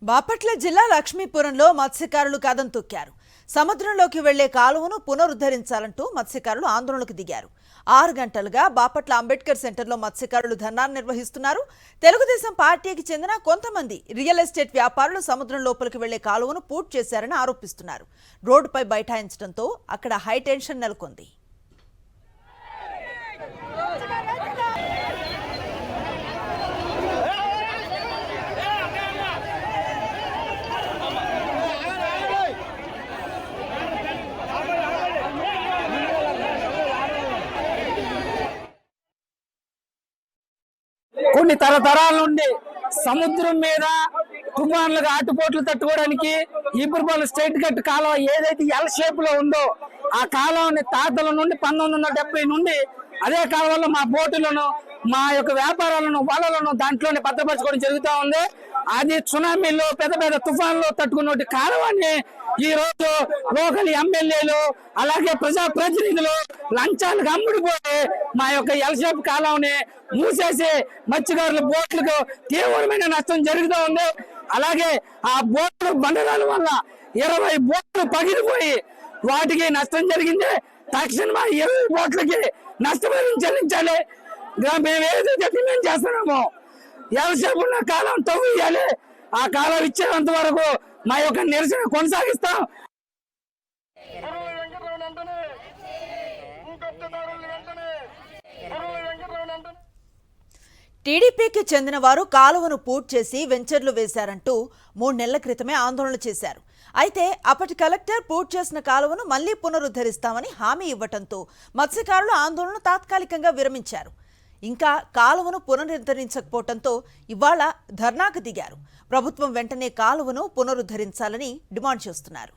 బాపట్ల జిల్లా లక్ష్మీపురంలో మత్స్యకారులు కదం తొక్కారు. సముద్రంలోకి వెళ్లే కాలువను పునరుద్ధరించాలంటూ మత్స్యకారులు ఆందోళనకు దిగారు. 6 గంటలుగా బాపట్ల అంబేద్కర్ సెంటర్లో మత్స్యకారులు ధర్నాను నిర్వహిస్తున్నారు. తెలుగుదేశం పార్టీకి చెందిన కొంతమంది రియల్ ఎస్టేట్ వ్యాపారులు సముద్రం లోపలికి వెళ్లే కాలువను పూర్తి చేశారని ఆరోపిస్తున్నారు. రోడ్డుపై బైఠాయించడంతో అక్కడ హైటెన్షన్ నెలకొంది. కొన్ని తరతరాల నుండి సముద్రం మీద తుఫాన్లుగా ఆటుపోట్లు తట్టుకోవడానికి ఈపురపాలెం స్ట్రైట్ కట్ కాలువ ఏదైతే ఎల్ షేప్ లో ఉందో ఆ కాలువని తాతల నుండి 1970 నుండి అదే కాలువలో మా బోటులను మా యొక్క వ్యాపారాలను వలలను దాంట్లోనే భద్రపరచుకోవడం జరుగుతూ ఉంది. అది సునామీలో పెద్ద పెద్ద తుఫాన్లు తట్టుకున్న కాలువని ఈ రోజు లోకల్ ఎమ్మెల్యేలు అలాగే ప్రజా ప్రతినిధులు లంచాలకు అమ్ముడిపోయి మా యొక్క ఎల్షేప్ కాలువని మూసేసి మత్స్యకారుల బోట్లకు తీవ్రమైన నష్టం జరుగుతూ ఉంది. అలాగే ఆ బోట్లు బండరాల వల్ల 20 బోట్లు పగిలిపోయి వాటికి నష్టం జరిగింది. తక్షణం 20 బోట్లకి నష్టపరిహారం చెల్లించాలి. మేము ఏదైతే డిమాండ్ చేస్తున్నామో ఎల్షేప్ ఉన్న కాలం తవ్వేయాలి. ఆ కాలం ఇచ్చేంత వరకు మా యొక్క నిరసన కొనసాగిస్తాం. టీడీపీకి చెందిన వారు కాలువను పూర్తి చేసి వెంచర్లు వేశారంటూ 3 నెలల క్రితమే ఆందోళన చేశారు. అయితే అప్పటి కలెక్టర్ పూర్తి చేసిన కాలువను మళ్లీ పునరుద్ధరిస్తామని హామీ ఇవ్వడంతో మత్స్యకారులు ఆందోళన తాత్కాలికంగా విరమించారు. ఇంకా కాలువను పునరుద్ధరించకపోవడంతో ఇవాళ ధర్నాకు దిగారు. ప్రభుత్వం వెంటనే కాలువను పునరుద్ధరించాలని డిమాండ్ చేస్తున్నారు.